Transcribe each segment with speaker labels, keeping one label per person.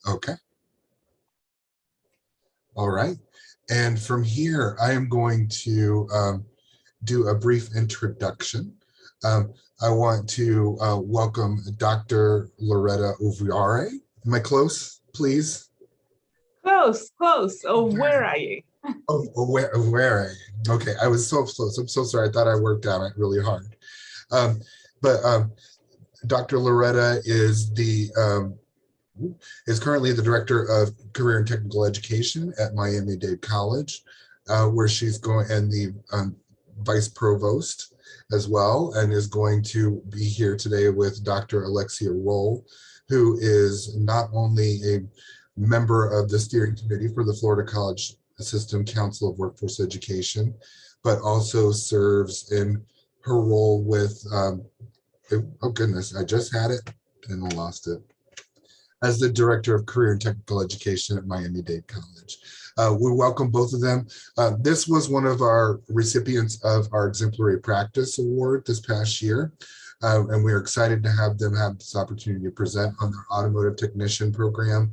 Speaker 1: Okay. All right. And from here, I am going to do a brief introduction. I want to welcome Dr. Loretta Ovueraye. Am I close, please?
Speaker 2: Close, close. Oh, where are you?
Speaker 1: Oh, where are you? Okay, I was so close. I'm so sorry. I thought I worked on it really hard. But Dr. Loretta is currently the Director of Career and Technical Education at Miami-Dade College, where she's going, and the Vice Provost as well, and is going to be here today with Dr. Alexia Rolle, who is not only a member of the steering committee for the Florida College System Council of Workforce Education, but also serves in her role with, oh goodness, I just had it and I lost it, as the Director of Career and Technical Education at Miami-Dade College. We welcome both of them. This was one of our recipients of our Exemplary Practice Award this past year. And we're excited to have them have this opportunity to present on their automotive technician program,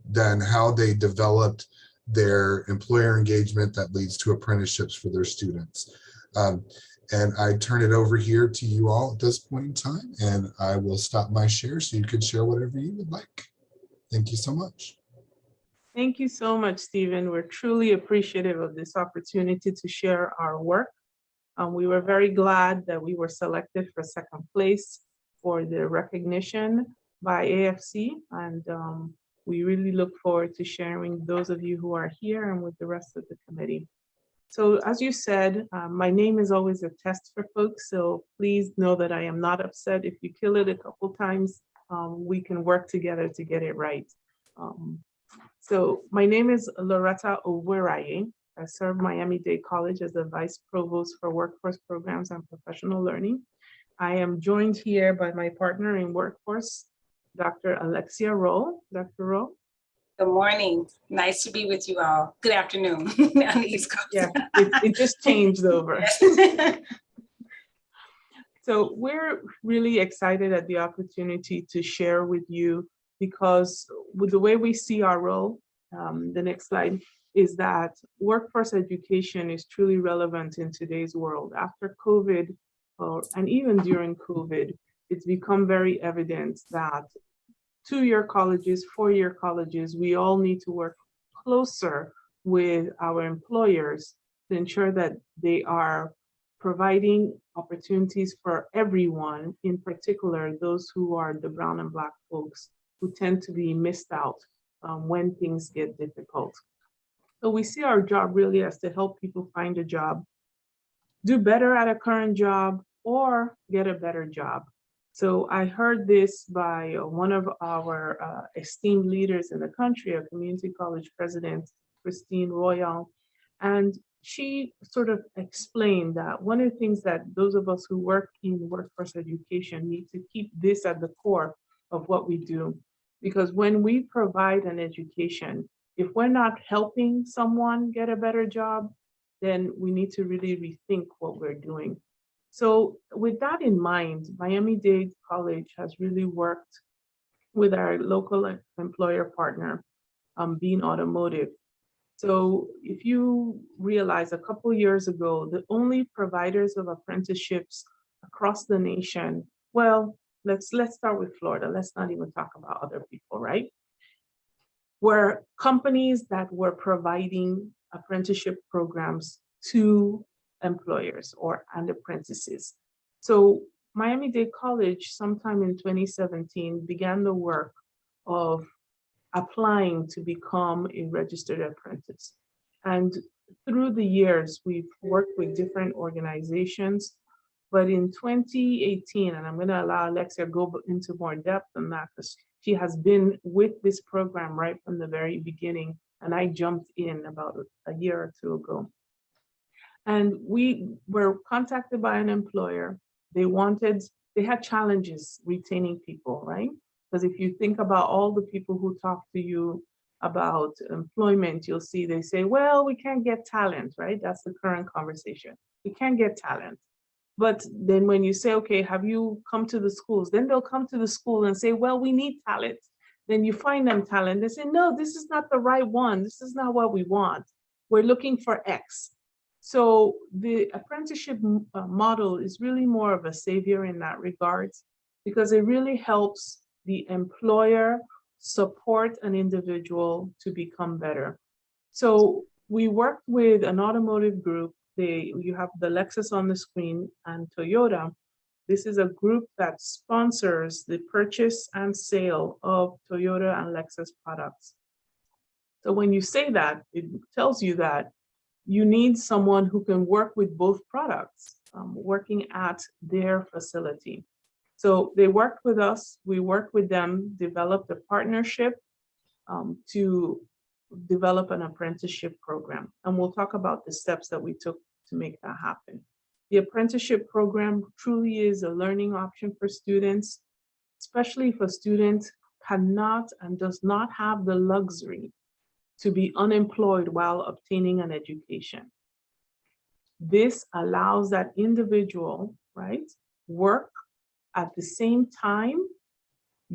Speaker 1: then how they developed their employer engagement that leads to apprenticeships for their students. And I turn it over here to you all at this point in time, and I will stop my share so you can share whatever you would like. Thank you so much.
Speaker 2: Thank you so much, Stephen. We're truly appreciative of this opportunity to share our work. We were very glad that we were selected for second place for the recognition by AFC, and we really look forward to sharing those of you who are here and with the rest of the committee. So as you said, my name is always a test for folks, so please know that I am not upset. If you kill it a couple times, we can work together to get it right. So my name is Loretta Ovueraye. I serve Miami-Dade College as the Vice Provost for Workforce Programs and Professional Learning. I am joined here by my partner in workforce, Dr. Alexia Rolle. Dr. Rolle.
Speaker 3: Good morning. Nice to be with you all. Good afternoon on the East Coast.
Speaker 2: Yeah, it just changed over. So we're really excited at the opportunity to share with you, because with the way we see our role, the next slide, is that workforce education is truly relevant in today's world. After COVID, and even during COVID, it's become very evident that two-year colleges, four-year colleges, we all need to work closer with our employers to ensure that they are providing opportunities for everyone, in particular, those who are the brown and black folks who tend to be missed out when things get difficult. So we see our job really as to help people find a job, do better at a current job, or get a better job. So I heard this by one of our esteemed leaders in the country, a community college president, Christine Royal, and she sort of explained that one of the things that those of us who work in workforce education need to keep this at the core of what we do. Because when we provide an education, if we're not helping someone get a better job, then we need to really rethink what we're doing. So with that in mind, Miami-Dade College has really worked with our local employer partner, Bean Automotive. So if you realize a couple years ago, the only providers of apprenticeships across the nation, well, let's start with Florida. Let's not even talk about other people, right? Were companies that were providing apprenticeship programs to employers and apprentices. So Miami-Dade College, sometime in 2017, began the work of applying to become a registered apprentice. And through the years, we've worked with different organizations. But in 2018, and I'm going to allow Alexia to go into more depth on that, because she has been with this program right from the very beginning, and I jumped in about a year or two ago. And we were contacted by an employer. They had challenges retaining people, right? Because if you think about all the people who talk to you about employment, you'll see they say, well, we can't get talent, right? That's the current conversation. We can't get talent. But then when you say, okay, have you come to the schools? Then they'll come to the school and say, well, we need talent. Then you find them talent. They say, no, this is not the right one. This is not what we want. We're looking for X. So the apprenticeship model is really more of a savior in that regards, because it really helps the employer support an individual to become better. So we worked with an automotive group. You have the Lexus on the screen and Toyota. This is a group that sponsors the purchase and sale of Toyota and Lexus products. So when you say that, it tells you that you need someone who can work with both products, working at their facility. So they worked with us, we worked with them, developed a partnership to develop an apprenticeship program. And we'll talk about the steps that we took to make that happen. The apprenticeship program truly is a learning option for students, especially if a student cannot and does not have the luxury to be unemployed while obtaining an education. This allows that individual, right, work at the same time,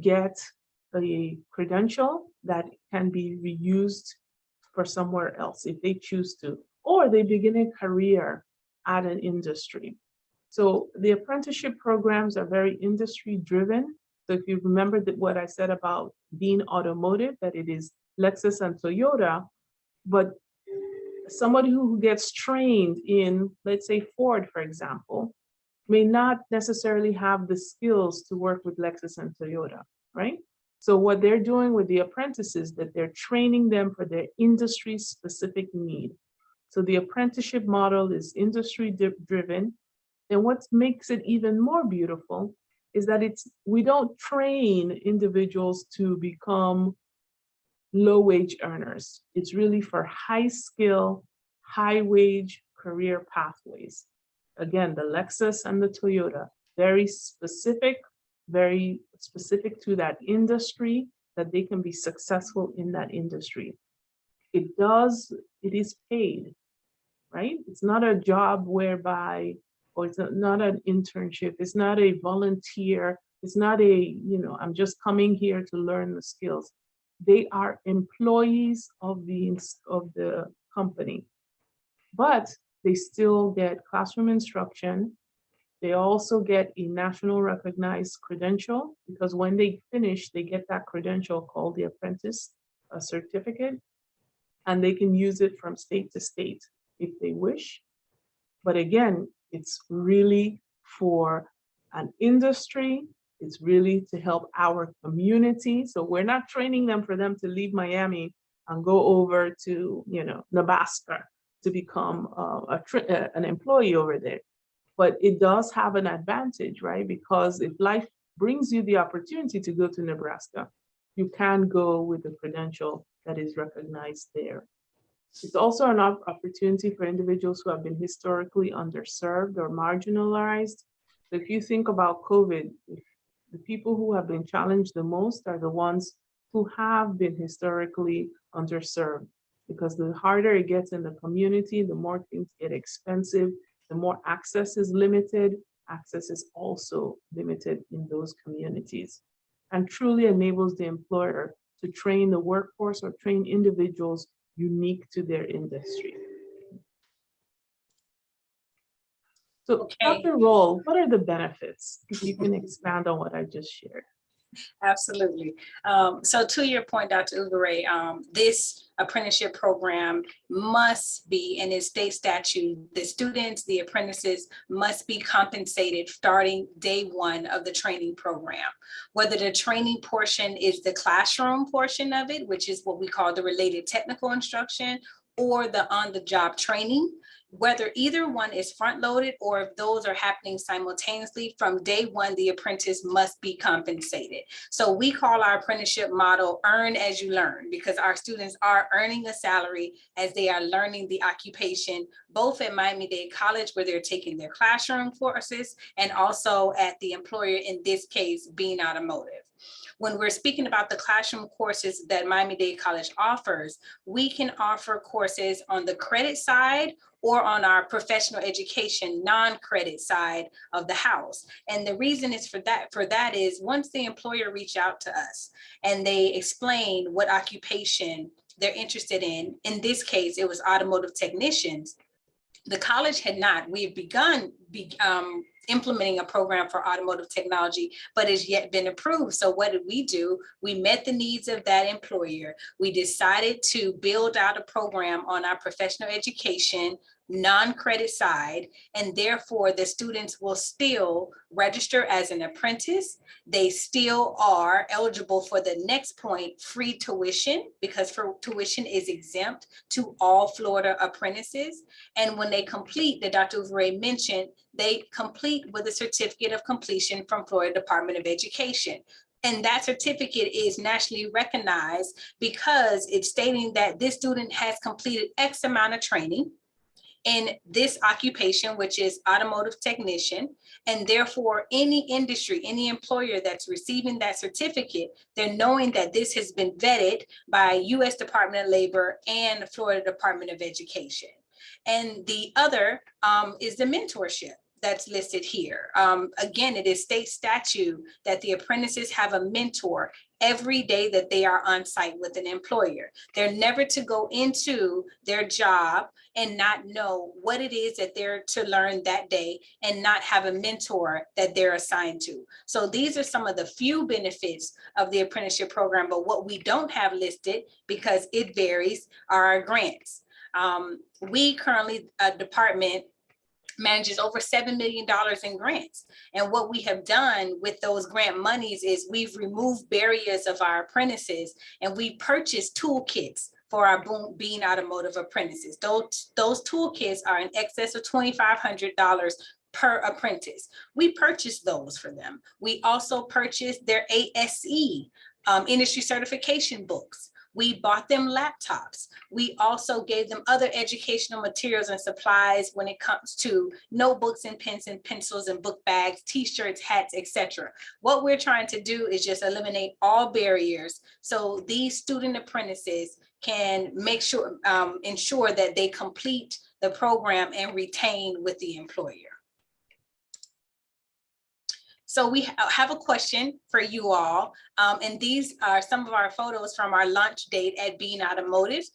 Speaker 2: get a credential that can be reused for somewhere else if they choose to, or they begin a career at an industry. So the apprenticeship programs are very industry driven. So if you remember what I said about being automotive, that it is Lexus and Toyota, but somebody who gets trained in, let's say Ford, for example, may not necessarily have the skills to work with Lexus and Toyota, right? So what they're doing with the apprentices, that they're training them for their industry specific need. So the apprenticeship model is industry driven. And what makes it even more beautiful is that we don't train individuals to become low wage earners. It's really for high skill, high wage career pathways. Again, the Lexus and the Toyota, very specific to that industry, that they can be successful in that industry. It is paid, right? It's not a job whereby, or it's not an internship, it's not a volunteer, it's not I'm just coming here to learn the skills. They are employees of the company, but they still get classroom instruction. They also get a national recognized credential, because when they finish, they get that credential called the Apprentice Certificate, and they can use it from state to state if they wish. But again, it's really for an industry. It's really to help our community. So we're not training them for them to leave Miami and go over to, Nebraska to become an employee over there. But it does have an advantage, right? Because if life brings you the opportunity to go to Nebraska, you can go with a credential that is recognized there. It's also an opportunity for individuals who have been historically underserved or marginalized. So if you think about COVID, the people who have been challenged the most are the ones who have been historically underserved, because the harder it gets in the community, the more things get expensive, the more access is limited. Access is also limited in those communities, and truly enables the employer to train the workforce or train individuals unique to their industry. So
Speaker 3: Okay.
Speaker 2: Dr. Rolle, what are the benefits? If you can expand on what I just shared.
Speaker 3: Absolutely. So to your point, Dr. Ovueraye, this apprenticeship program must be, in its state statute, the students, the apprentices must be compensated starting day one of the training program. Whether the training portion is the classroom portion of it, which is what we call the related technical instruction, or the on-the-job training, whether either one is front-loaded or if those are happening simultaneously, from day one, the apprentice must be compensated. So we call our apprenticeship model earn as you learn, because our students are earning a salary as they are learning the occupation, both at Miami-Dade College, where they're taking their classroom courses, and also at the employer, in this case, being automotive. when we're speaking about the classroom courses that Miami-Dade College offers, we can offer courses on the credit side or on our professional education non-credit side of the house. And the reason is for that is once the employer reach out to us and they explain what occupation they're interested in this case, it was automotive technicians. The college had not. We've begun implementing a program for automotive technology, but has yet been approved. So what did we do? We met the needs of that employer. We decided to build out a program on our professional education non-credit side, and therefore the students will still register as an apprentice. They still are eligible for the next point, free tuition, because for tuition is exempt to all Florida apprentices. And when they complete, that Dr. Ovueraye mentioned, they complete with a certificate of completion from Florida Department of Education. And that certificate is nationally recognized because it's stating that this student has completed X amount of training in this occupation, which is automotive technician, and therefore any industry, any employer that's receiving that certificate, they're knowing that this has been vetted by U.S. Department of Labor and Florida Department of Education. And the other is the mentorship that's listed here. Again, it is state statute that the apprentices have a mentor every day that they are on site with an employer. They're never to go into their job and not know what it is that they're to learn that day and not have a mentor that they're assigned to. So these are some of the few benefits of the apprenticeship program, but what we don't have listed, because it varies, are our grants. We currently, a department manages over $7 million in grants. And what we have done with those grant monies is we've removed barriers of our apprentices, and we purchased toolkits for our Bean Automotive apprentices. Those toolkits are in excess of $2,500 per apprentice. We purchased those for them. We also purchased their ASE, industry certification books. We bought them laptops. We also gave them other educational materials and supplies when it comes to notebooks and pens and pencils and book bags, t-shirts, hats, etc. What we're trying to do is just eliminate all barriers so these student apprentices can make sure, ensure that they complete the program and retain with the employer. So we have a question for you all, and these are some of our photos from our launch date at Bean Automotive.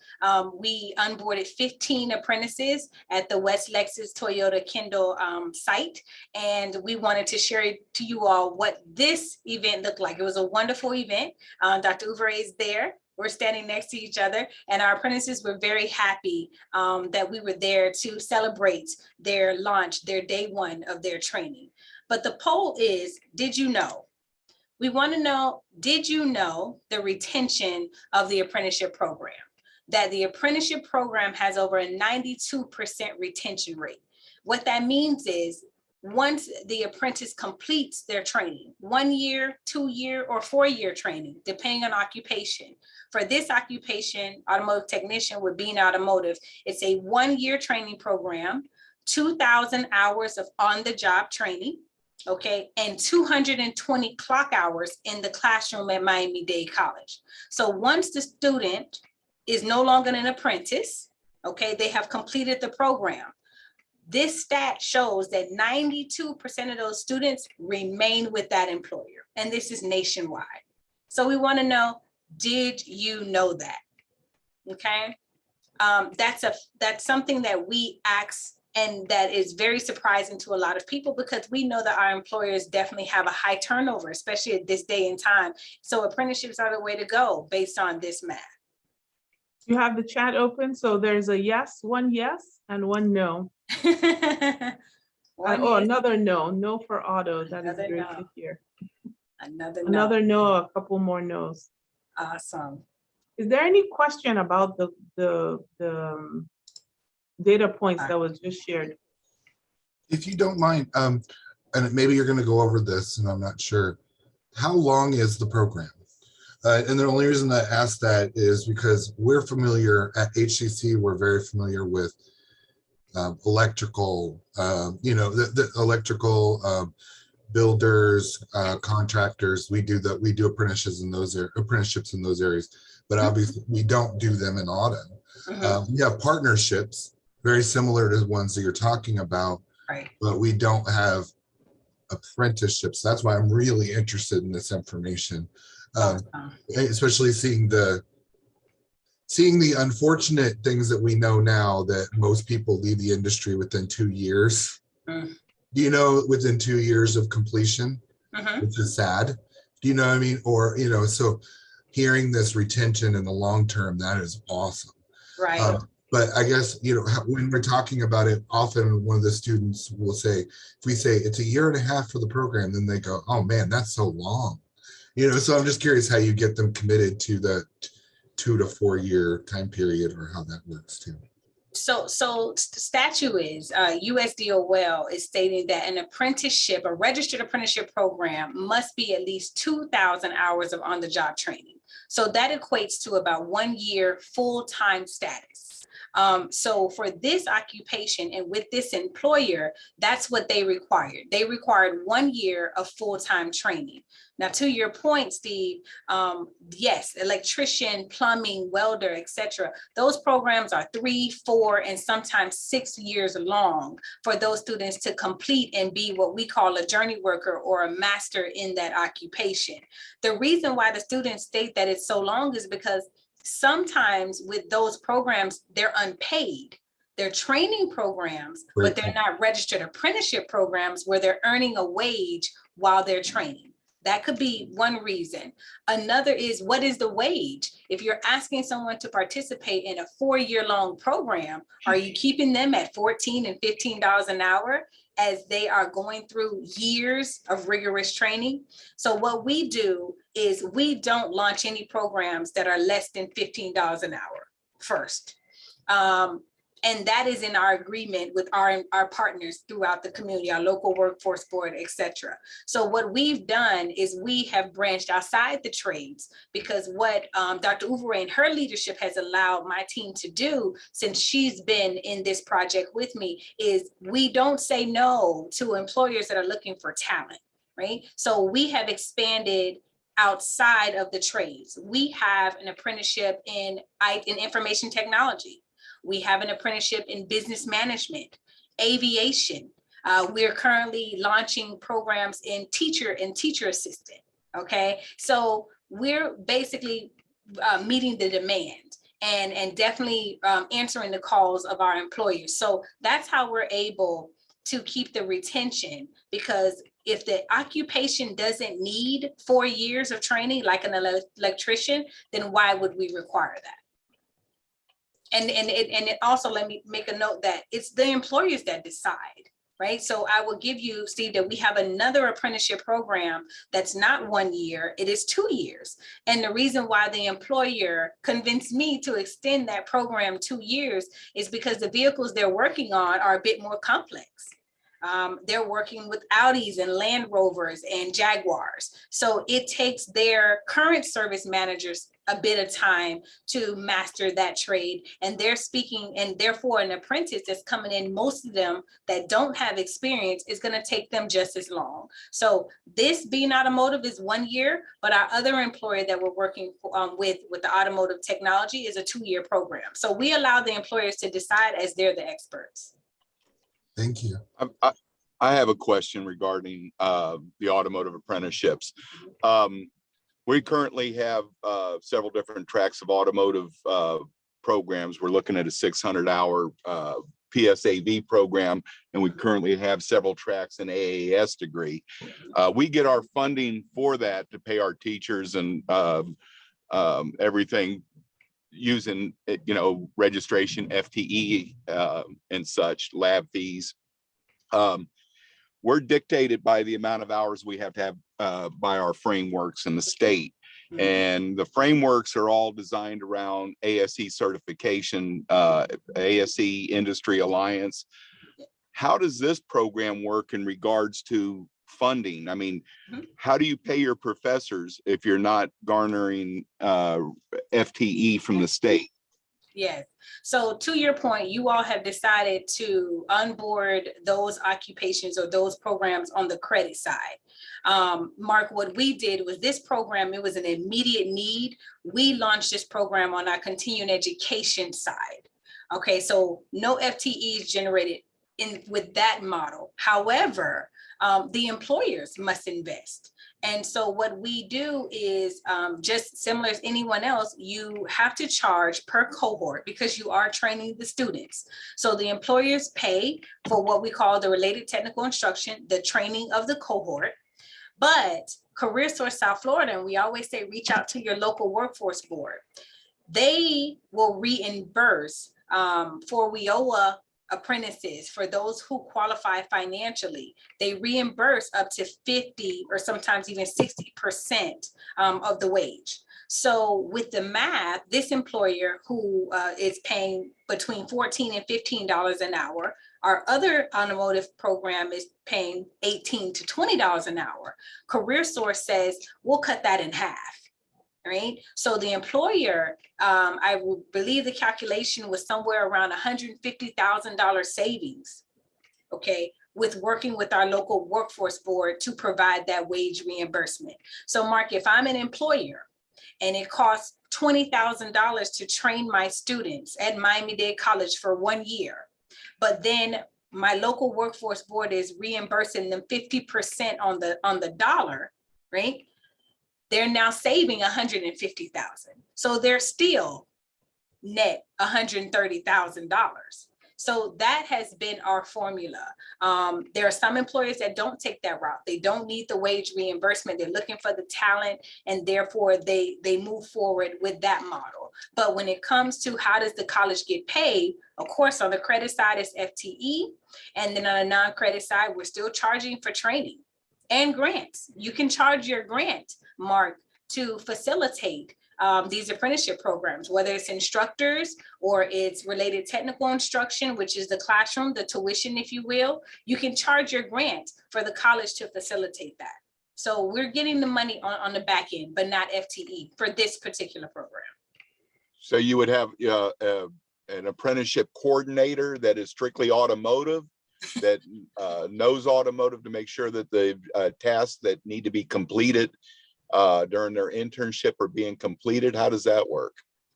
Speaker 3: We onboarded 15 apprentices at the West Lexus Toyota Kendall site, and we wanted to share to you all what this event looked like. It was a wonderful event. Dr. Ovueraye is there. We're standing next to each other, and our apprentices were very happy that we were there to celebrate their launch, their day one of their training. But the poll is, did you know? We want to know, did you know the retention of the apprenticeship program? That the apprenticeship program has over a 92% retention rate. What that means is, once the apprentice completes their training, 1 year, 2 year, or 4 year training, depending on occupation. For this occupation, automotive technician with Bean Automotive, it's a 1 year training program, 2,000 hours of on-the-job training, okay, and 220 clock hours in the classroom at Miami-Dade College. So once the student is no longer an apprentice, okay, they have completed the program. This stat shows that 92% of those students remain with that employer, and this is nationwide. So we want to know, did you know that? Okay, that's something that we ask, and that is very surprising to a lot of people, because we know that our employers definitely have a high turnover, especially at this day and time. So apprenticeships are the way to go based on this math.
Speaker 2: You have the chat open, so there's a yes, one yes, and one no. Oh, another no, no for auto. That is great to hear. Another no, a couple more no's.
Speaker 3: Awesome.
Speaker 2: Is there any question about the data points that was just shared?
Speaker 1: If you don't mind, and maybe you're going to go over this, and I'm not sure, how long is the program? And the only reason I ask that is because we're familiar at HCC, we're very familiar with electrical, the electrical builders, contractors. We do apprenticeships in those areas, but obviously we don't do them in auto. We have partnerships very similar to the ones that you're talking about,
Speaker 3: Right.
Speaker 1: but we don't have apprenticeships. That's why I'm really interested in this information, especially seeing the unfortunate things that we know now, that most people leave the industry within 2 years. Do you know, within 2 years of completion, which is sad. Do you know what I mean? Or, so hearing this retention in the long term, that is awesome.
Speaker 3: Right.
Speaker 1: But I guess, when we're talking about it, often one of the students will say, if we say it's 1.5 years for the program, then they go, oh man, that's so long. So I'm just curious how you get them committed to the 2 to 4 year time period, or how that works too.
Speaker 3: So statute is USDOL is stating that an apprenticeship, a registered apprenticeship program, must be at least 2,000 hours of on-the-job training. So that equates to about 1 year full-time status. So for this occupation and with this employer, that's what they required. They required 1 year of full-time training. Now, to your point, Steve, yes, electrician, plumbing, welder, etc. Those programs are 3, 4, and sometimes 6 years long for those students to complete and be what we call a journey worker or a master in that occupation. The reason why the students state that it's so long is because sometimes with those programs, they're unpaid. They're training programs, but they're not registered apprenticeship programs where they're earning a wage while they're training. That could be one reason. Another is, what is the wage? If you're asking someone to participate in a 4-year-long program, are you keeping them at $14 and $15 an hour as they are going through years of rigorous training? So what we do is we don't launch any programs that are less than $15 an hour first. And that is in our agreement with our partners throughout the community, our local workforce board, et cetera. So what we've done is we have branched outside the trades, because what Dr. Ovueraye and her leadership has allowed my team to do since she's been in this project with me is we don't say no to employers that are looking for talent, right? So we have expanded outside of the trades. We have an apprenticeship in information technology. We have an apprenticeship in business management, aviation. We're currently launching programs in teacher assistant, okay? So we're basically meeting the demand and definitely answering the calls of our employers. So that's how we're able to keep the retention, because if the occupation doesn't need 4 years of training like an electrician, then why would we require that? And it also, let me make a note that it's the employers that decide, right? So I will give you, Steve, that we have another apprenticeship program that's not 1 year, it is 2 years. And the reason why the employer convinced me to extend that program 2 years is because the vehicles they're working on are a bit more complex. They're working with Audis and Land Rovers and Jaguars. So it takes their current service managers a bit of time to master that trade. And they're speaking, and therefore an apprentice that's coming in, most of them that don't have experience, is going to take them just as long. So this being automotive is 1 year, but our other employer that we're working with the automotive technology is a 2-year program. So we allow the employers to decide as they're the experts.
Speaker 1: Thank you.
Speaker 4: I have a question regarding the automotive apprenticeships. We currently have several different tracks of automotive programs. We're looking at a 600-hour PSAV program, and we currently have several tracks in AAS degree. We get our funding for that to pay our teachers and everything using, registration, FTE and such, lab fees. We're dictated by the amount of hours we have to have by our frameworks in the state. And the frameworks are all designed around ASE certification, ASE Industry Alliance. How does this program work in regards to funding? I mean, how do you pay your professors if you're not garnering FTE from the state?
Speaker 3: Yes. So to your point, you all have decided to onboard those occupations or those programs on the credit side. Mark, what we did was this program, it was an immediate need. We launched this program on our continuing education side. Okay, so no FTEs generated in with that model. However, the employers must invest. And so what we do is just similar as anyone else, you have to charge per cohort because you are training the students. So the employers pay for what we call the related technical instruction, the training of the cohort. But CareerSource South Florida, and we always say, reach out to your local workforce board. They will reimburse for WIOA apprentices, for those who qualify financially. They reimburse up to 50 or sometimes even 60% of the wage. So with the math, this employer who is paying between $14 and $15 an hour, our other automotive program is paying $18 to $20 an hour. CareerSource says, we'll cut that in half. Right. So the employer, I believe the calculation was somewhere around $150,000 savings. Okay, with working with our local workforce board to provide that wage reimbursement. So Mark, if I'm an employer and it costs $20,000 to train my students at Miami-Dade College for 1 year, but then my local workforce board is reimbursing them 50% on the dollar, right? They're now saving $150,000. So they're still net $130,000. So that has been our formula. There are some employers that don't take that route. They don't need the wage reimbursement. They're looking for the talent, and therefore they move forward with that model. But when it comes to how does the college get paid, of course, on the credit side it's FTE. And then on the non-credit side, we're still charging for training and grants. You can charge your grant, Mark, to facilitate these apprenticeship programs, whether it's instructors or it's related technical instruction, which is the classroom, the tuition, if you will. You can charge your grant for the college to facilitate that. So we're getting the money on the back end, but not FTE for this particular program.
Speaker 4: So you would have an apprenticeship coordinator that is strictly automotive, that knows automotive to make sure that the tasks that need to be completed during their internship are being completed. How does that work?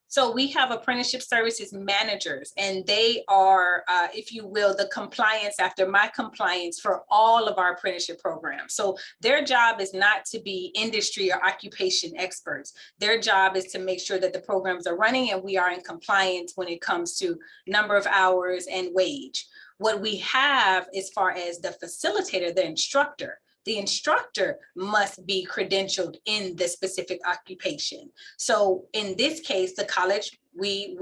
Speaker 3: So we have apprenticeship services managers, and they are, if you will, the compliance after my compliance for all of our apprenticeship programs. So their job is not to be industry or occupation experts. Their job is to make sure that the programs are running and we are in compliance when it comes to number of hours and wage. What we have as far as the facilitator, the instructor must be credentialed in the specific occupation. So in this case, the college, we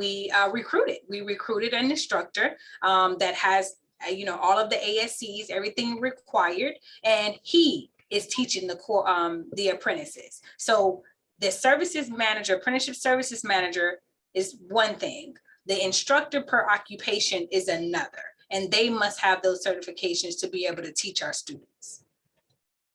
Speaker 3: recruited an instructor that has, all of the ASCs, everything required, and he is teaching the apprentices. So the services manager, apprenticeship services manager is one thing. The instructor per occupation is another, and they must have those certifications to be able to teach our students.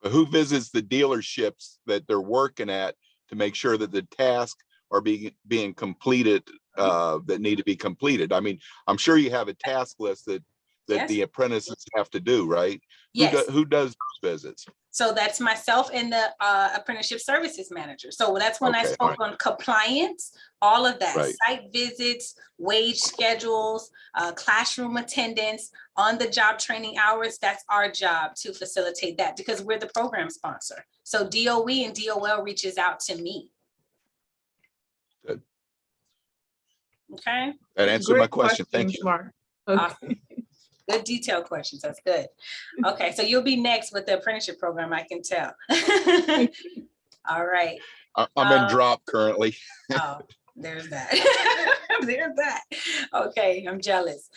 Speaker 4: Who visits the dealerships that they're working at to make sure that the tasks are being completed that need to be completed? I mean, I'm sure you have a task list that
Speaker 3: Yes.
Speaker 4: the apprentices have to do, right?
Speaker 3: Yes.
Speaker 4: Who does those visits?
Speaker 3: So that's myself and the apprenticeship services manager. So that's when I
Speaker 4: Okay,
Speaker 3: spoke on compliance, all of that,
Speaker 4: Right.
Speaker 3: site visits, wage schedules, classroom attendance, on the job training hours. That's our job to facilitate that because we're the program sponsor. So DOE and DOL reaches out to me.
Speaker 4: Good.
Speaker 3: Okay.
Speaker 4: That answered my
Speaker 2: Great
Speaker 4: question. Thank
Speaker 2: questions,
Speaker 4: you.
Speaker 2: Mark. Okay.
Speaker 3: Awesome. Good detailed questions. That's good. Okay, so you'll be next with the apprenticeship program, I can tell. All right.
Speaker 4: I'm in drop currently.
Speaker 3: Oh, there's that. There's that. Okay, I'm jealous.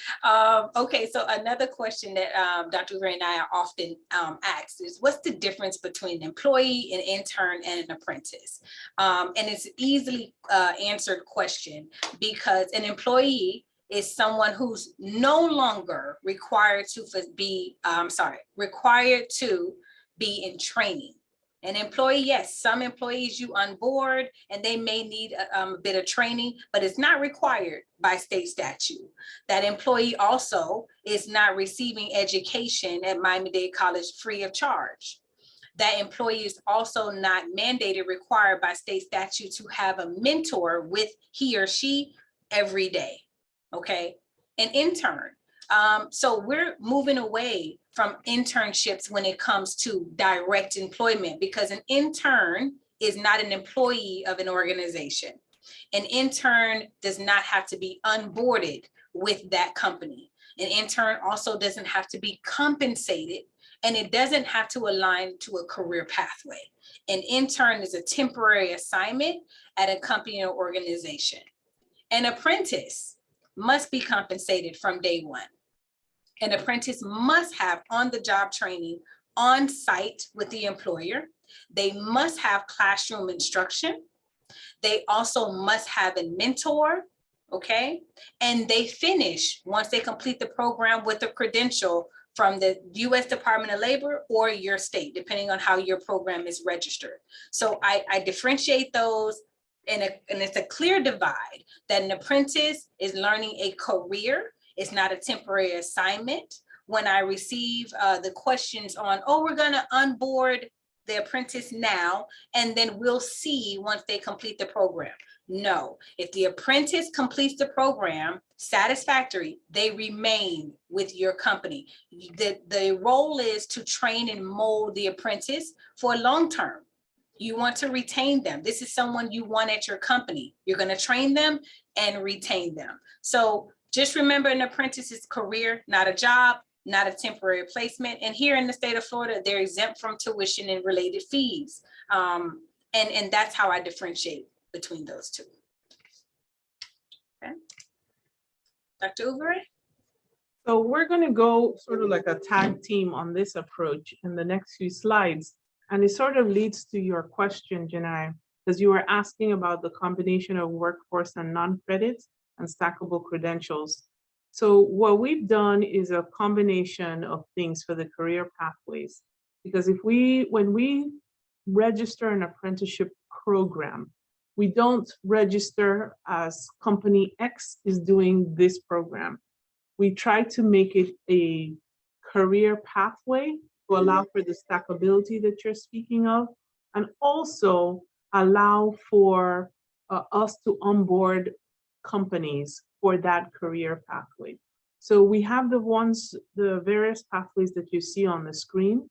Speaker 3: Okay, so another question that Dr. Ovueraye and I are often asked is, what's the difference between an employee, an intern, and an apprentice? And it's an easily answered question because an employee is someone who's no longer required to be in training. An employee, yes, some employees you onboard and they may need a bit of training, but it's not required by state statute. That employee also is not receiving education at Miami-Dade College free of charge. That employee is also not mandated, required by state statute to have a mentor with he or she every day, okay? An intern. So we're moving away from internships when it comes to direct employment, because an intern is not an employee of an organization. An intern does not have to be onboarded with that company. An intern also doesn't have to be compensated, and it doesn't have to align to a career pathway. An intern is a temporary assignment at a company or organization. An apprentice must be compensated from day one. An apprentice must have on-the-job training on site with the employer. They must have classroom instruction. They also must have a mentor, okay? And they finish, once they complete the program, with a credential from the U.S. Department of Labor or your state, depending on how your program is registered. So I differentiate those, and it's a clear divide that an apprentice is learning a career. It's not a temporary assignment. When I receive the questions on, oh, we're gonna onboard the apprentice now, and then we'll see once they complete the program. No, if the apprentice completes the program satisfactory, they remain with your company. The role is to train and mold the apprentice for long term. You want to retain them. This is someone you want at your company. You're going to train them and retain them. So just remember, an apprentice's career, not a job, not a temporary placement. And here in the state of Florida, they're exempt from tuition and related fees. And that's how I differentiate between those two. Okay. Dr. Ovueraye?
Speaker 2: So we're going to go sort of like a tag team on this approach in the next few slides. And it sort of leads to your question, Janai, because you were asking about the combination of workforce and non-credits and stackable credentials. So what we've done is a combination of things for the career pathways. Because when we register an apprenticeship program, we don't register as company X is doing this program. We try to make it a career pathway to allow for the stackability that you're speaking of, and also allow for us to onboard companies for that career pathway. So we have the various pathways that you see on the screen.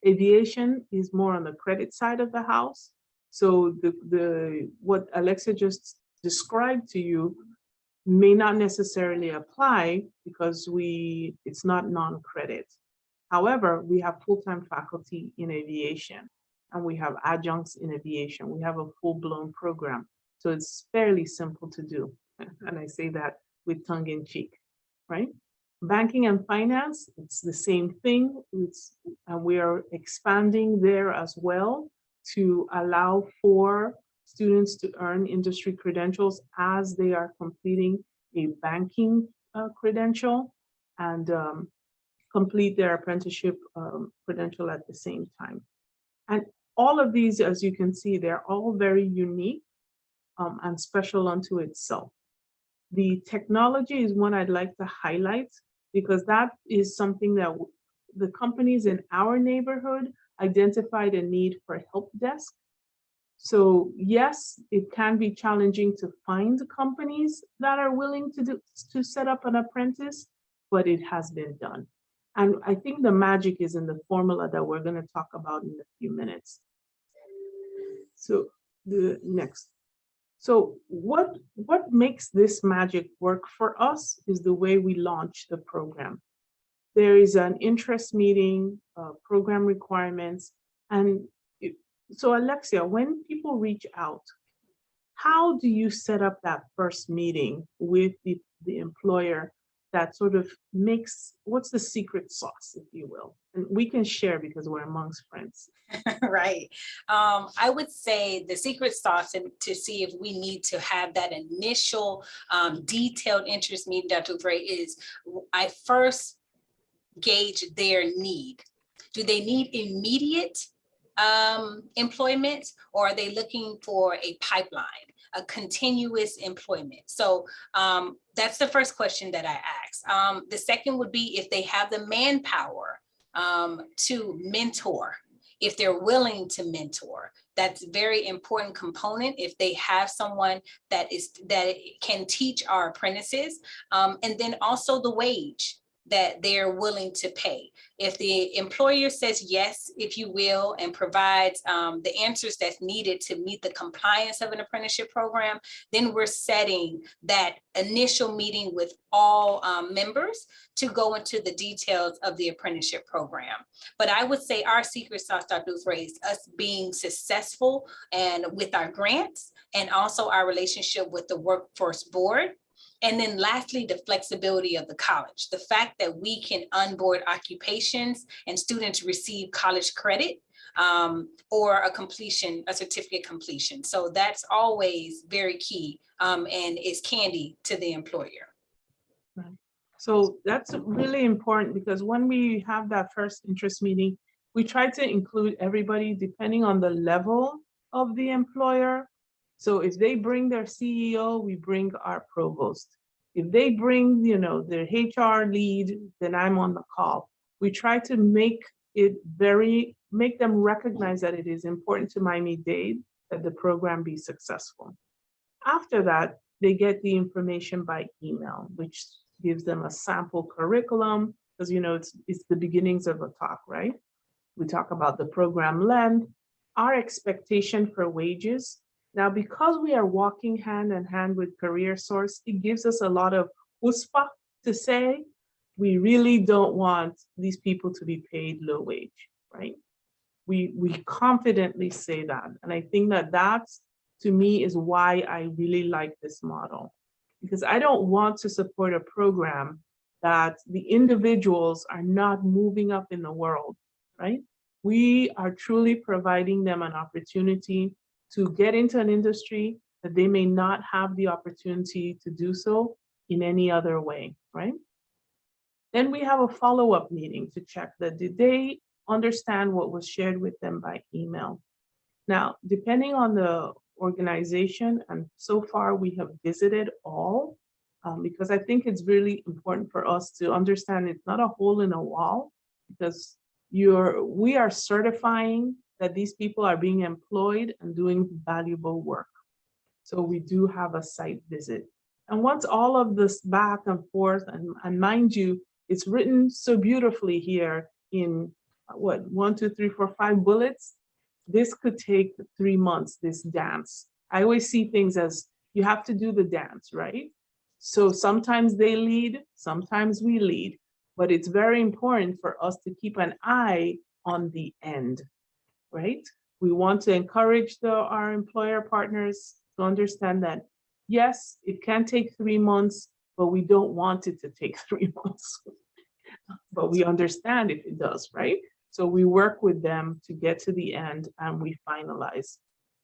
Speaker 2: Aviation is more on the credit side of the house. So what Alexia just described to you may not necessarily apply because it's not non-credit. However, we have full-time faculty in aviation, and we have adjuncts in aviation. We have a full-blown program. So it's fairly simple to do. And I say that with tongue in cheek, right? Banking and finance, it's the same thing. And we are expanding there as well to allow for students to earn industry credentials as they are completing a banking credential and complete their apprenticeship credential at the same time. And all of these, as you can see, they're all very unique and special unto itself. The technology is one I'd like to highlight because that is something that the companies in our neighborhood identified a need for a help desk. So yes, it can be challenging to find companies that are willing to set up an apprentice, but it has been done. And I think the magic is in the formula that we're going to talk about in a few minutes. So the next. So what makes this magic work for us is the way we launch the program. There is an interest meeting, program requirements. And so Alexia, when people reach out, how do you set up that first meeting with the employer that sort of makes, what's the secret sauce, if you will? And we can share because we're amongst friends.
Speaker 3: Right. I would say the secret sauce, and to see if we need to have that initial detailed interest meeting, Dr. Ovueraye, is I first gauge their need. Do they need immediate employment, or are they looking for a pipeline, a continuous employment? So that's the first question that I ask. The second would be if they have the manpower to mentor, if they're willing to mentor. That's a very important component. If they have someone that can teach our apprentices, and then also the wage that they're willing to pay. If the employer says yes, if you will, and provides the answers that's needed to meet the compliance of an apprenticeship program, then we're setting that initial meeting with all members to go into the details of the apprenticeship program. But I would say our secret sauce, Dr. Ovueraye, is us being successful and with our grants, and also our relationship with the workforce board. And then lastly, the flexibility of the college, the fact that we can onboard occupations and students receive college credit or a certificate completion. So that's always very key and is candy to the employer.
Speaker 2: Right. So that's really important, because when we have that first interest meeting, we try to include everybody depending on the level of the employer. So if they bring their CEO, we bring our provost. If they bring, their HR lead, then I'm on the call. We try to make them recognize that it is important to Miami-Dade that the program be successful. After that, they get the information by email, which gives them a sample curriculum, because it's the beginnings of a talk, right? We talk about the program length, our expectation for wages. Now, because we are walking hand in hand with CareerSource, it gives us a lot of chutzpah to say, we really don't want these people to be paid low wage, right? We confidently say that. And I think that's, to me, is why I really like this model. Because I don't want to support a program that the individuals are not moving up in the world, right? We are truly providing them an opportunity to get into an industry that they may not have the opportunity to do so in any other way, right? Then we have a follow-up meeting to check that did they understand what was shared with them by email. Now, depending on the organization, and so far we have visited all, because I think it's really important for us to understand it's not a hole in a wall, because we are certifying that these people are being employed and doing valuable work. So we do have a site visit. And once all of this back and forth, and mind you, it's written so beautifully here in 1, 2, 3, 4, 5 bullets. This could take 3 months, this dance. I always see things as you have to do the dance, right? So sometimes they lead, sometimes we lead, but it's very important for us to keep an eye on the end, right? We want to encourage our employer partners to understand that, yes, it can take 3 months, but we don't want it to take 3 months. But we understand if it does, right? So we work with them to get to the end and we finalize.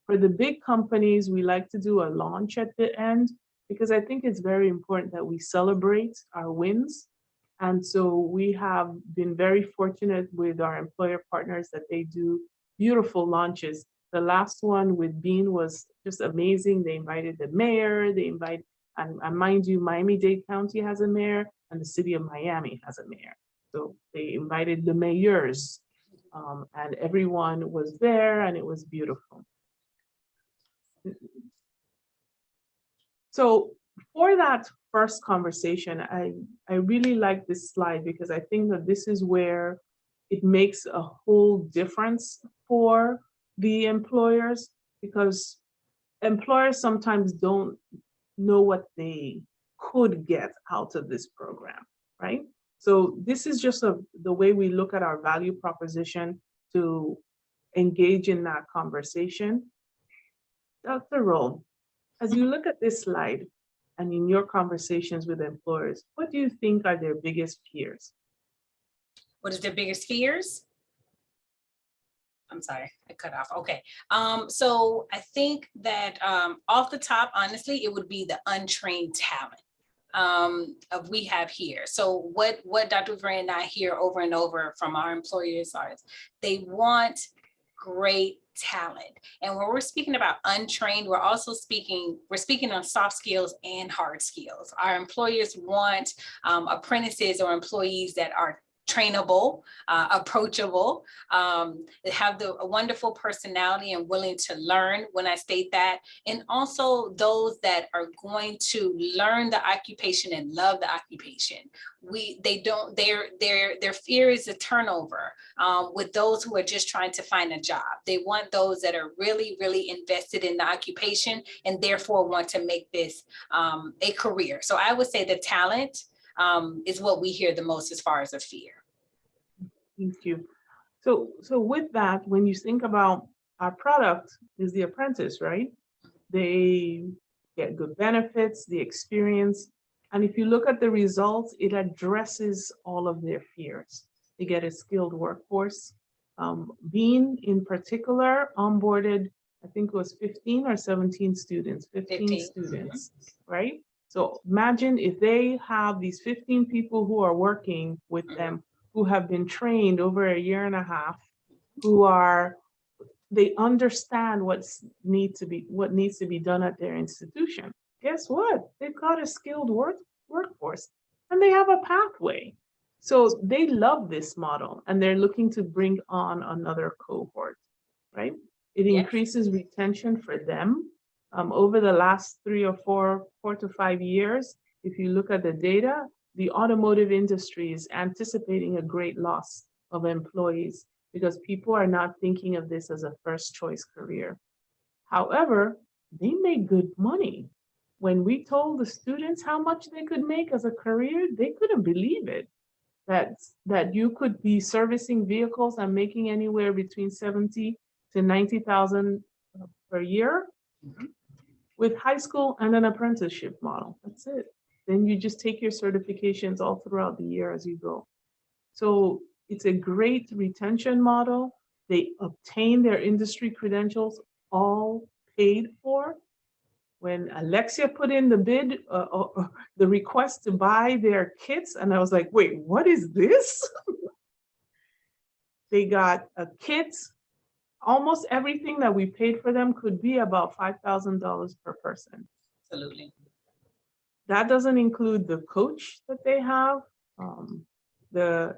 Speaker 2: For the big companies, we like to do a launch at the end, because I think it's very important that we celebrate our wins. And so we have been very fortunate with our employer partners that they do beautiful launches. The last one with Bean was just amazing. They invited the mayor, and mind you, Miami-Dade County has a mayor and the city of Miami has a mayor. So they invited the mayors and everyone was there and it was beautiful. So for that first conversation, I really like this slide, because I think that this is where it makes a whole difference for the employers, because employers sometimes don't know what they could get out of this program, right? So this is just the way we look at our value proposition to engage in that conversation. Dr. Rolle, as you look at this slide and in your conversations with employers, what do you think are their biggest fears?
Speaker 3: What is their biggest fears? I'm sorry, I cut off. Okay. So I think that off the top, honestly, it would be the untrained talent of we have here. So what Dr. Ovueraye and I hear over and over from our employers are, they want great talent. And when we're speaking about untrained, we're speaking on soft skills and hard skills. Our employers want apprentices or employees that are trainable, approachable, have a wonderful personality and willing to learn when I state that. And also those that are going to learn the occupation and love the occupation. Their fear is a turnover with those who are just trying to find a job. They want those that are really, really invested in the occupation and therefore want to make this a career. So I would say the talent is what we hear the most as far as a fear.
Speaker 2: Thank you. So with that, when you think about our product is the apprentice, right? They get good benefits, the experience. And if you look at the results, it addresses all of their fears. They get a skilled workforce. Bean in particular onboarded, I think it was 15 or 17 students, 15 students, right? So imagine if they have these 15 people who are working with them, who have been trained over a year and a half, they understand what needs to be done at their institution. Guess what? They've got a skilled workforce and they have a pathway. So they love this model and they're looking to bring on another cohort, right? It increases retention for them. Over the last 4 to 5 years, if you look at the data, the automotive industry is anticipating a great loss of employees because people are not thinking of this as a first choice career. However, they make good money. When we told the students how much they could make as a career, they couldn't believe it. That you could be servicing vehicles and making anywhere between 70 to 90,000 per year. With high school and an apprenticeship model. That's it. Then you just take your certifications all throughout the year as you go. So it's a great retention model. They obtain their industry credentials all paid for. When Alexia put in the bid, the request to buy their kits, and I was like, wait, what is this? They got a kit. Almost everything that we paid for them could be about $5,000 per person.
Speaker 3: Absolutely.
Speaker 2: That doesn't include the coach that they have.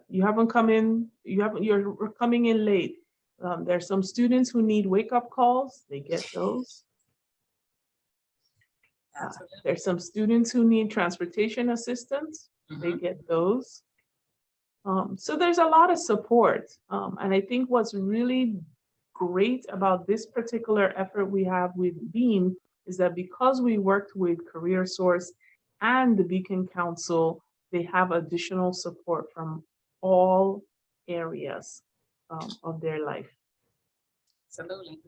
Speaker 2: You're coming in late. There's some students who need wake-up calls, they get those. There's some students who need transportation assistance, they get those. So there's a lot of support. And I think what's really great about this particular effort we have with Beam is that because we worked with CareerSource and the Beacon Council, they have additional support from all areas of their life.
Speaker 3: Absolutely.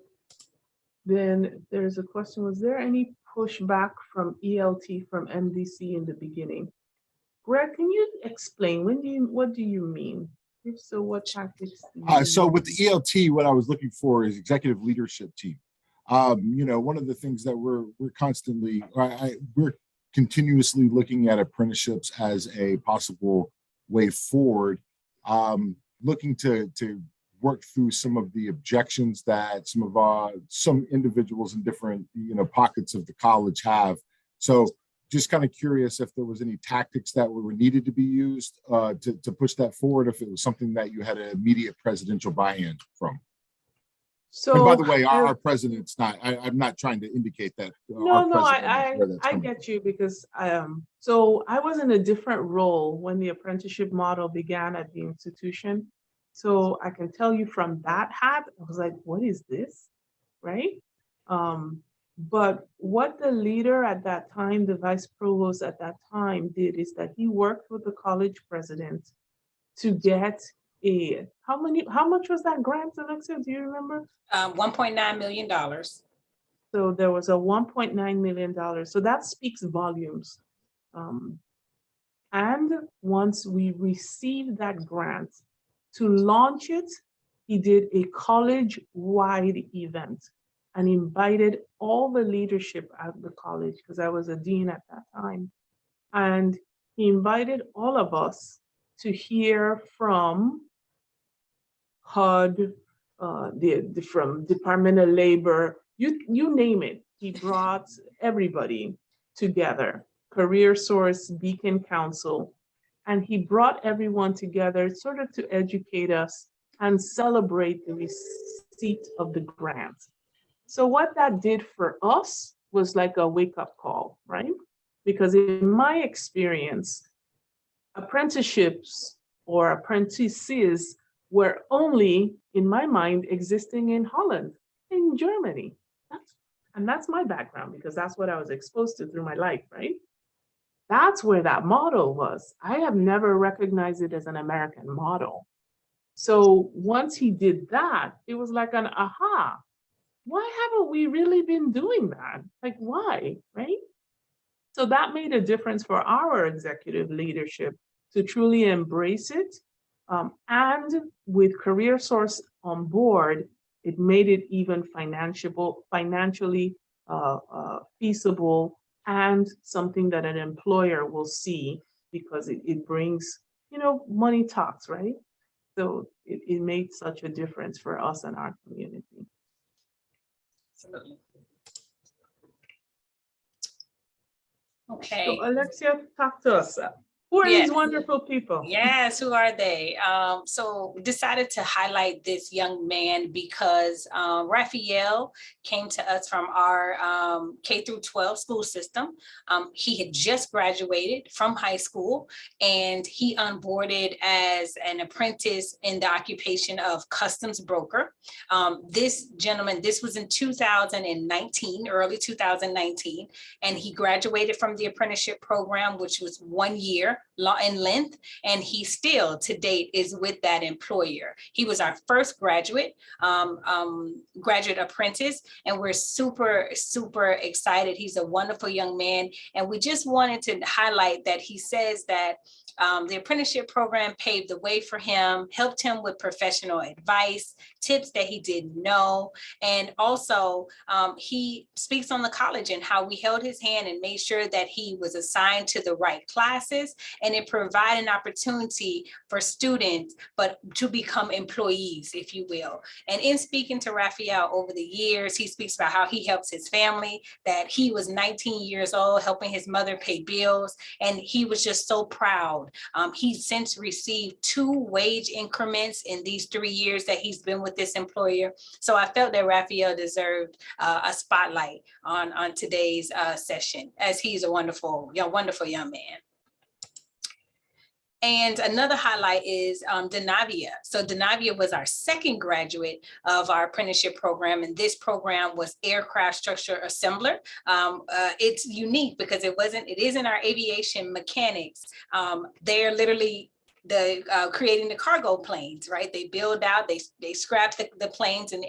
Speaker 2: Then there's a question, was there any pushback from ELT from MDC in the beginning? Greg, can you explain, what do you mean? If so, what tactics?
Speaker 5: So with the ELT, what I was looking for is executive leadership team. One of the things that we're continuously looking at apprenticeships as a possible way forward, looking to work through some of the objections that some individuals in different pockets of the college have. So just kind of curious if there was any tactics that were needed to be used to push that forward, if it was something that you had an immediate presidential buy-in from. So, and by the way, our president's not, I'm not trying to indicate that.
Speaker 2: I get you, because so I was in a different role when the apprenticeship model began at the institution. So I can tell you from that hat, I was like, what is this, right? But what the leader at that time, the vice provost at that time did is that he worked with the college president to get how much was that grant, Alexia? Do you remember?
Speaker 3: $1.9 million.
Speaker 2: So there was a $1.9 million. So that speaks volumes. And once we received that grant, to launch it, he did a college-wide event and invited all the leadership at the college, because I was a dean at that time. And he invited all of us to hear from HUD, from Department of Labor, you name it. He brought everybody together, Career Source, Beacon Council, and he brought everyone together sort of to educate us and celebrate the receipt of the grant. So what that did for us was like a wake-up call, right? Because in my experience, apprenticeships or apprentices were only, in my mind, existing in Holland, in Germany. That's my background, because that's what I was exposed to through my life, right? That's where that model was. I have never recognized it as an American model. So once he did that, it was like an aha. Why haven't we really been doing that? Like, why, right? So that made a difference for our executive leadership to truly embrace it. And with Career Source on board, it made it even financially feasible, and something that an employer will see, because it brings, money talks, right? So it made such a difference for us and our community.
Speaker 3: Absolutely.
Speaker 2: So
Speaker 3: Okay.
Speaker 2: Alexia, talk to us. Who are
Speaker 3: Yes.
Speaker 2: these wonderful people?
Speaker 3: Yes, who are they? So decided to highlight this young man because Raphael came to us from our K through 12 school system. He had just graduated from high school, and he onboarded as an apprentice in the occupation of customs broker. This gentleman, this was in 2019, early 2019, and he graduated from the apprenticeship program, which was 1 year in length, and he still to date is with that employer. He was our first graduate apprentice, and we're super excited. He's a wonderful young man, and we just wanted to highlight that he says that the apprenticeship program paved the way for him, helped him with professional advice, tips that he didn't know. And also he speaks on the college and how we held his hand and made sure that he was assigned to the right classes, and it provided an opportunity for students, but to become employees, if you will. And in speaking to Raphael over the years, he speaks about how he helps his family, that he was 19 years old, helping his mother pay bills, and he was just so proud. He's since received 2 wage increments in these 3 years that he's been with this employer. So I felt that Raphael deserved a spotlight on today's session, as he's a wonderful young man. And another highlight is dinavia. So dinavia was our second graduate of our apprenticeship program, and this program was aircraft structure assembler. It's unique because it isn't our aviation mechanics. They're literally creating the cargo planes, right? They build out, they scrap the planes and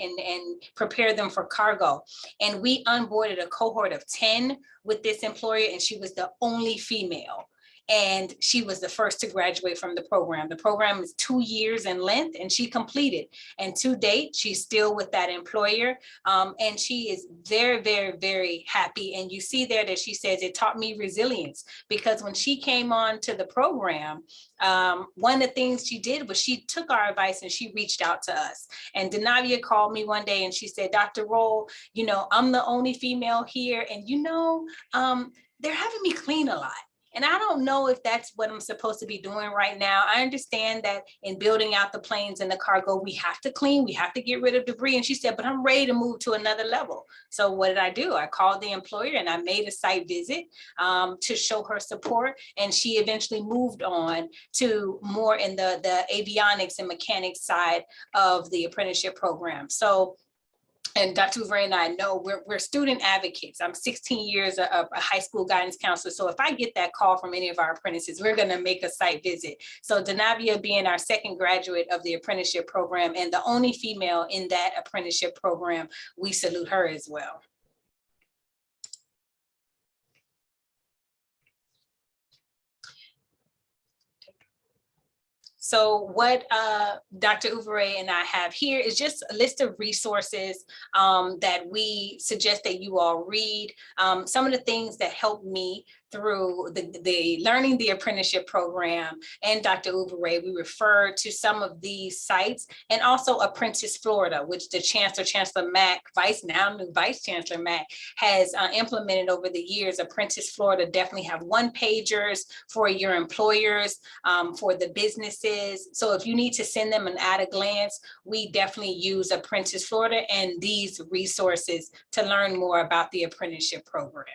Speaker 3: prepare them for cargo. And we onboarded a cohort of 10 with this employer, and she was the only female. And she was the first to graduate from the program. The program is 2 years in length, and she completed. And to date, she's still with that employer. And she is very happy. And you see there that she says, it taught me resilience, because when she came on to the program, one of the things she did was she took our advice and she reached out to us. And dinavia called me one day and she said, Dr. Rolle, I'm the only female here. And they're having me clean a lot. And I don't know if that's what I'm supposed to be doing right now. I understand that in building out the planes and the cargo, we have to clean, we have to get rid of debris. And she said, but I'm ready to move to another level. So what did I do? I called the employer and I made a site visit to show her support. And she eventually moved on to more in the avionics and mechanics side of the apprenticeship program. So, and Dr. Ovueraye and I know we're student advocates. I'm 16 years a high school guidance counselor. So if I get that call from any of our apprentices, we're going to make a site visit. So dinavia, being our second graduate of the apprenticeship program and the only female in that apprenticeship program, we salute her as well. So what Dr. Ovueraye and I have here is just a list of resources that we suggest that you all read. Some of the things that helped me through the learning the apprenticeship program and Dr. Ovueraye, we refer to some of these sites, and also Apprentice Florida, which the Chancellor Mack, new Vice Chancellor Mack, has implemented over the years. Apprentice Florida definitely have one-pagers for your employers, for the businesses. So if you need to send them an at a glance, we definitely use Apprentice Florida and these resources to learn more about the apprenticeship program.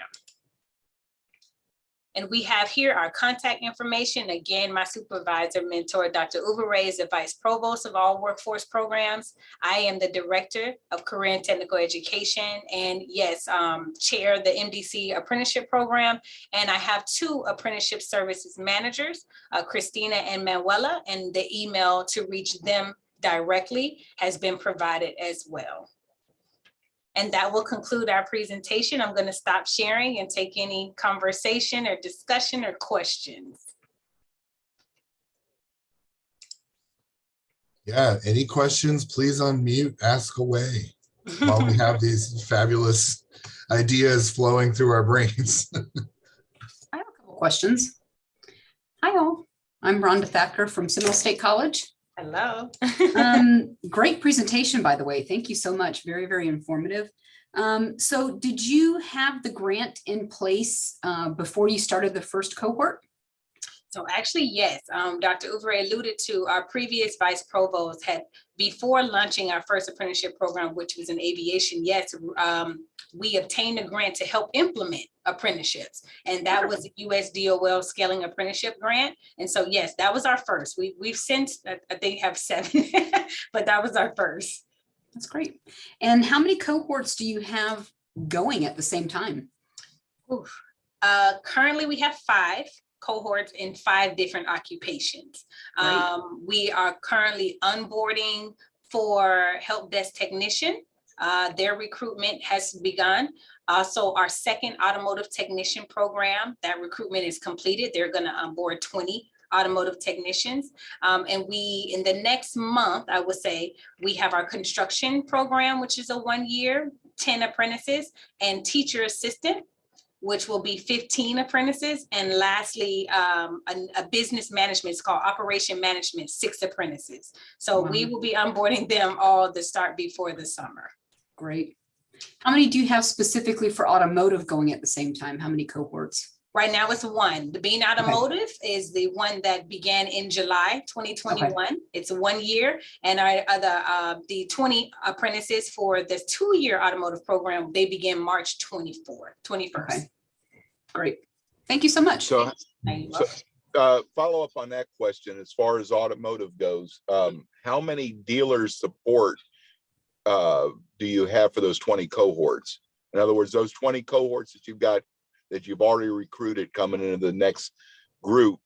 Speaker 3: And we have here our contact information. Again, my supervisor, mentor, Dr. Ovueraye, is the Vice Provost of all workforce programs. I am the Director of Career and Technical Education, and yes, chair the MDC Apprenticeship Program. And I have 2 Apprenticeship Services Managers, Christina and Manuela, and the email to reach them directly has been provided as well. And that will conclude our presentation. I'm going to stop sharing and take any conversation or discussion or questions.
Speaker 1: Yeah, any questions, please unmute, ask away while we have these fabulous ideas flowing through our brains.
Speaker 6: I have a couple questions. Hi all, I'm Rhonda Thacker from Seminole State College.
Speaker 3: Hello.
Speaker 6: Great presentation, by the way. Thank you so much. Very, very informative. So did you have the grant in place before you started the first cohort?
Speaker 3: So actually, yes, Dr. Ovueraye alluded to our previous Vice Provost had, before launching our first apprenticeship program, which was in aviation, yes, we obtained a grant to help implement apprenticeships. And that was a USDOL Scaling Apprenticeship Grant. And so, yes, that was our first. We've since, I think, have 7, but that was our first.
Speaker 6: That's great. And how many cohorts do you have going at the same time?
Speaker 3: Currently, we have 5 cohorts in 5 different occupations.
Speaker 6: Right.
Speaker 3: We are currently onboarding for help desk technician. Their recruitment has begun. Also, our second automotive technician program, that recruitment is completed. They're going to onboard 20 automotive technicians. And we, in the next month, I would say, we have our construction program, which is a 1-year, 10 apprentices, and teacher assistant, which will be 15 apprentices. And lastly, a business management, it's called operation management, 6 apprentices. So we will be onboarding them all to start before the summer.
Speaker 6: Great. How many do you have specifically for automotive going at the same time? How many cohorts?
Speaker 3: Right now it's 1. The Bean Automotive is the one that began in July 2021. Okay. It's 1 year. And the 20 apprentices for this 2-year automotive program, they begin March 21st.
Speaker 6: Okay. Great. Thank you so much.
Speaker 4: So follow up on that question, as far as automotive goes, how many dealer support do you have for those 20 cohorts? In other words, those 20 cohorts that you've got, that you've already recruited coming into the next group,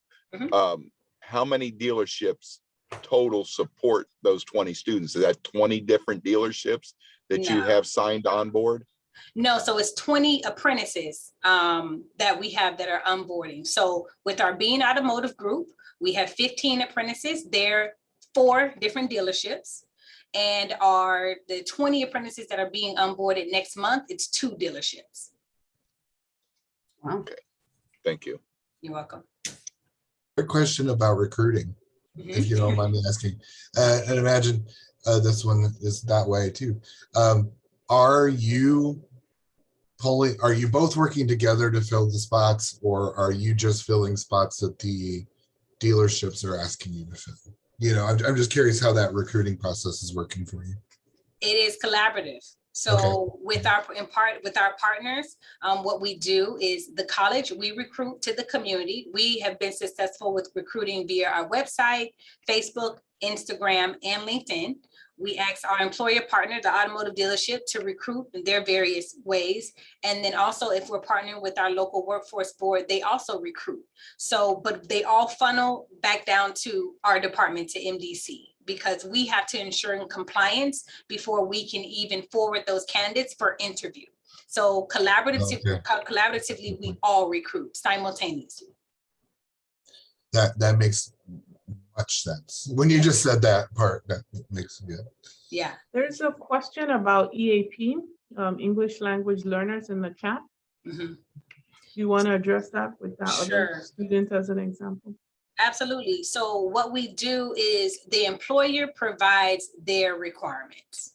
Speaker 4: how many dealerships total support those 20 students? Is that 20 different dealerships that you have signed on board?
Speaker 3: No, so it's 20 apprentices that we have that are onboarding. So with our Bean Automotive group, we have 15 apprentices. They're 4 different dealerships. And the 20 apprentices that are being onboarded next month, it's 2 dealerships.
Speaker 6: Wow.
Speaker 4: Okay, thank you.
Speaker 3: You're welcome.
Speaker 1: A question about recruiting, if you don't mind me asking. And imagine this one is that way too. Are you both working together to fill the spots, or are you just filling spots that the dealerships are asking you to fill? You know, I'm just curious how that recruiting process is working for you.
Speaker 3: It is collaborative. So with our partners, what we do is the college, we recruit to the community. We have been successful with recruiting via our website, Facebook, Instagram, and LinkedIn. We ask our employer partner, the automotive dealership, to recruit in their various ways. And then also, if we're partnering with our local workforce board, they also recruit. So, but they all funnel back down to our department, to MDC, because we have to ensure compliance before we can even forward those candidates for interview. So collaboratively, we all recruit simultaneously.
Speaker 1: That makes much sense. When you just said that part, that makes good.
Speaker 3: Yeah.
Speaker 2: There's a question about EAP, English language learners, in the chat. Do you want to address that with that other
Speaker 3: Sure.
Speaker 2: student as an example?
Speaker 3: Absolutely. So what we do is the employer provides their requirements.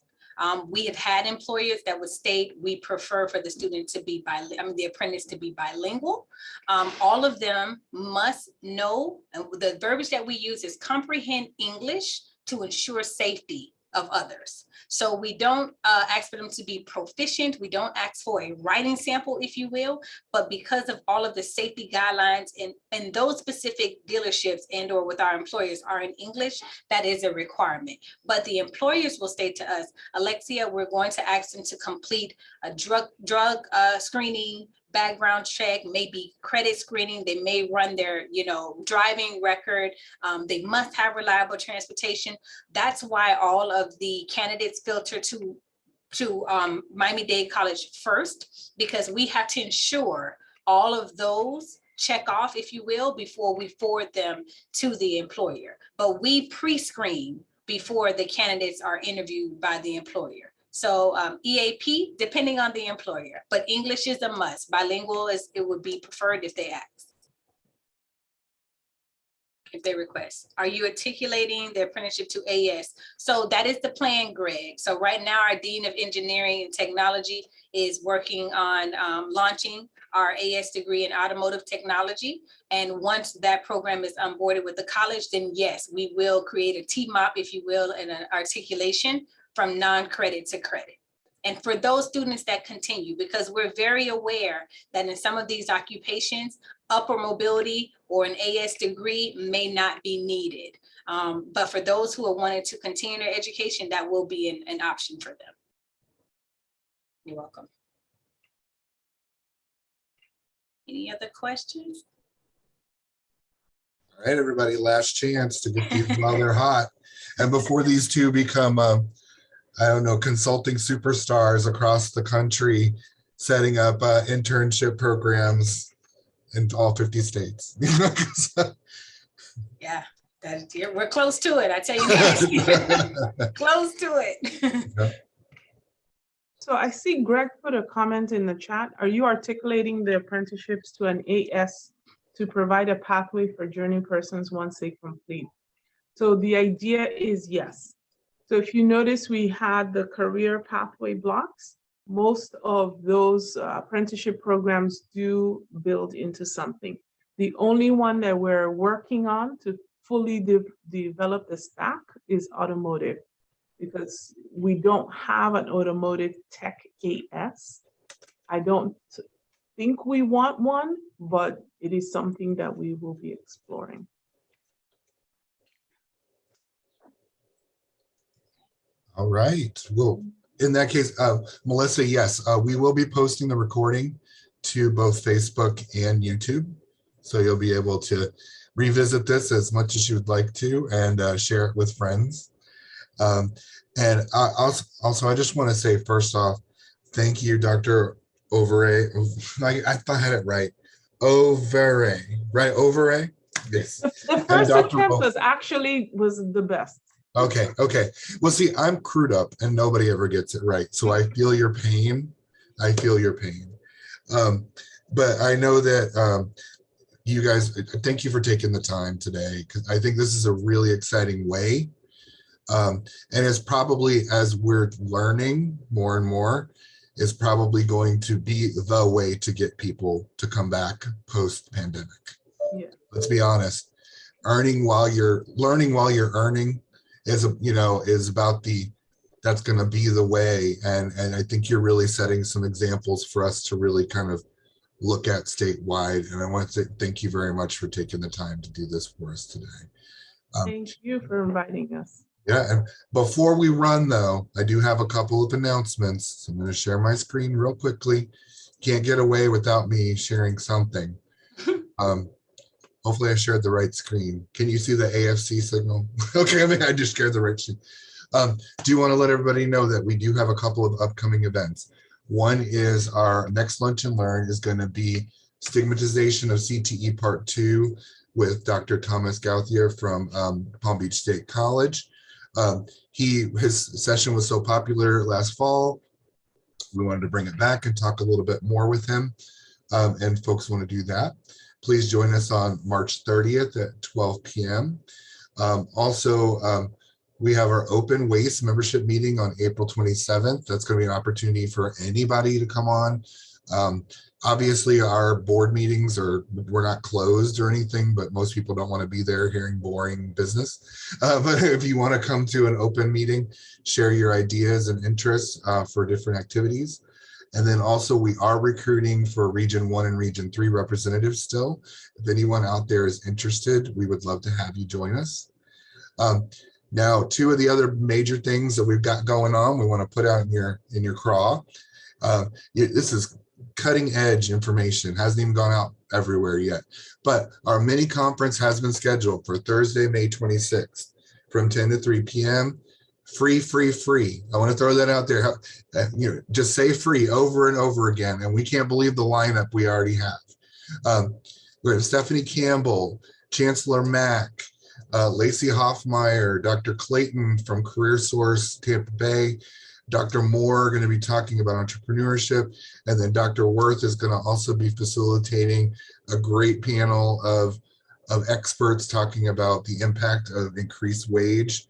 Speaker 3: We have had employers that would state we prefer for the student to be the apprentice to be bilingual. All of them must know, and the verbiage that we use is comprehend English to ensure safety of others. So we don't ask for them to be proficient. We don't ask for a writing sample, if you will, but because of all of the safety guidelines and those specific dealerships and or with our employers are in English, that is a requirement. But the employers will state to us, Alexia, we're going to ask them to complete a drug screening, background check, maybe credit screening. They may run their, driving record. They must have reliable transportation. That's why all of the candidates filter to Miami-Dade College first, because we have to ensure all of those check off, if you will, before we forward them to the employer. But we pre-screen before the candidates are interviewed by the employer. So EAP, depending on the employer, but English is a must. Bilingual it would be preferred if they ask. If they request. Are you articulating the apprenticeship to AS? So that is the plan, Greg. So right now our Dean of Engineering and Technology is working on launching our AS degree in automotive technology. And once that program is onboarded with the college, then yes, we will create a TMOP, if you will, and an articulation from non-credit to credit. And for those students that continue, because we're very aware that in some of these occupations, upper mobility or an AS degree may not be needed. But for those who are wanting to continue their education, that will be an option for them. You're welcome. Any other questions?
Speaker 1: All right, everybody, last chance to get these while they're hot. And before these two become, I don't know, consulting superstars across the country, setting up internship programs in all 50 states.
Speaker 3: Yeah, we're close to it. I tell you that. Close to it.
Speaker 2: So I see Greg put a comment in the chat. Are you articulating the apprenticeships to an AS to provide a pathway for journey persons once they complete? So the idea is yes. So if you notice, we had the career pathway blocks. Most of those apprenticeship programs do build into something. The only one that we're working on to fully develop the stack is automotive, because we don't have an automotive tech AS. I don't think we want one, but it is something that we will be exploring.
Speaker 1: All right. Well, in that case, Melissa, yes, we will be posting the recording to both Facebook and YouTube. So you'll be able to revisit this as much as you would like to and share it with friends. And also, I just want to say, first off, thank you, Dr. Ovueraye. I thought I had it right. Ovueraye, right? Ovueraye? Yes.
Speaker 2: The first attempt was the best.
Speaker 1: Okay. Well, see, I'm crewed up and nobody ever gets it right. So I feel your pain. But I know that you guys, thank you for taking the time today, because I think this is a really exciting way. And it's probably, as we're learning more and more, is probably going to be the way to get people to come back post-pandemic.
Speaker 2: Yeah.
Speaker 1: Let's be honest. Learning while you're earning is about that's going to be the way. And I think you're really setting some examples for us to really kind of look at statewide. And I want to thank you very much for taking the time to do this for us today.
Speaker 2: Thank you for inviting us.
Speaker 1: Yeah, and before we run though, I do have a couple of announcements. So I'm going to share my screen real quickly. Can't get away without me sharing something. Hopefully I shared the right screen. Can you see the AFC signal? Okay, I just shared the right screen. Do you want to let everybody know that we do have a couple of upcoming events? One is our next Lunch and Learn is going to be Stigmatization of CTE Part 2 with Dr. Thomas Gauthier from Palm Beach State College. His session was so popular last fall, we wanted to bring it back and talk a little bit more with him. and folks want to do that, please join us on March 30th at 12 p.m. Also, we have our open waste membership meeting on April 27th. That's going to be an opportunity for anybody to come on. Obviously, our board meetings we're not closed or anything, but most people don't want to be there hearing boring business. But if you want to come to an open meeting, share your ideas and interests for different activities. And then also we are recruiting for Region 1 and Region 3 representatives still. If anyone out there is interested, we would love to have you join us. Now, two of the other major things that we've got going on, we want to put out in your craw. This is cutting edge information, hasn't even gone out everywhere yet. But our mini conference has been scheduled for Thursday, May 26th from 10 to 3 p.m. Free. I want to throw that out there. Just say free over and over again. And we can't believe the lineup we already have. We have Stephanie Campbell, Chancellor Mack, Lacey Hoffmeyer, Dr. Clayton from Career Source Tampa Bay, Dr. Moore going to be talking about entrepreneurship, and then Dr. Worth is going to also be facilitating a great panel of experts talking about the impact of increased wage.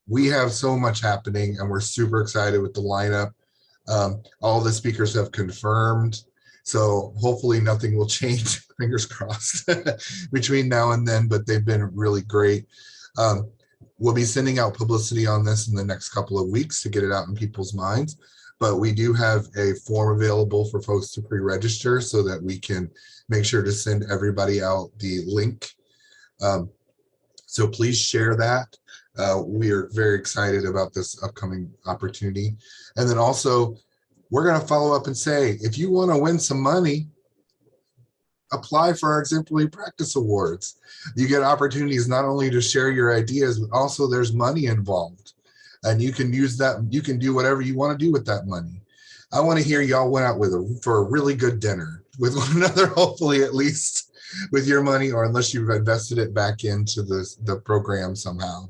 Speaker 1: We have so much happening and we're super excited with the lineup. All the speakers have confirmed, so hopefully nothing will change, fingers crossed, between now and then, but they've been really great. We'll be sending out publicity on this in the next couple of weeks to get it out in people's minds, but we do have a form available for folks to pre-register so that we can make sure to send everybody out the link. So please share that. We are very excited about this upcoming opportunity. And then also, we're going to follow up and say, if you want to win some money, apply for our Exemplary Practice Awards. You get opportunities not only to share your ideas, but also there's money involved. And you can use that, you can do whatever you want to do with that money. I want to hear y'all went out for a really good dinner with one another, hopefully at least with your money, or unless you've invested it back into the program somehow.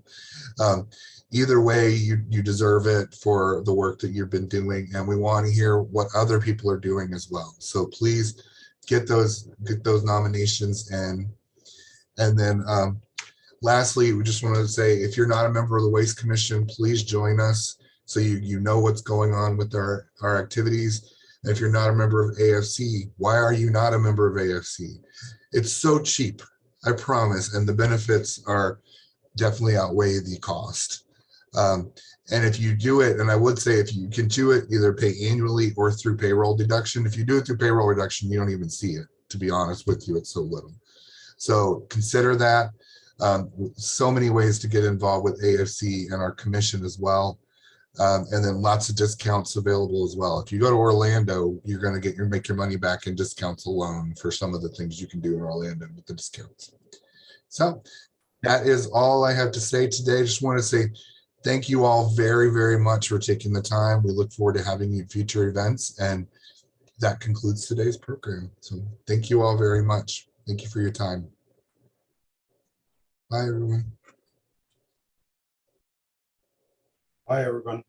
Speaker 1: Either way, you deserve it for the work that you've been doing, and we want to hear what other people are doing as well. So please get those nominations in. And then lastly, we just want to say, if you're not a member of the Waste Commission, please join us so you know what's going on with our activities. And if you're not a member of AFC, why are you not a member of AFC? It's so cheap, I promise, and the benefits are definitely outweigh the cost. And if you do it, and I would say if you can do it, either pay annually or through payroll deduction. If you do it through payroll reduction, you don't even see it, to be honest with you, it's so little. So consider that. So many ways to get involved with AFC and our commission as well. And then lots of discounts available as well. If you go to Orlando, you're going to make your money back in discounts alone for some of the things you can do in Orlando with the discounts. So that is all I have to say today. Just want to say thank you all very, very much for taking the time. We look forward to having you at future events. And that concludes today's program. So thank you all very much. Thank you for your time. Bye, everyone.
Speaker 7: Bye, everyone.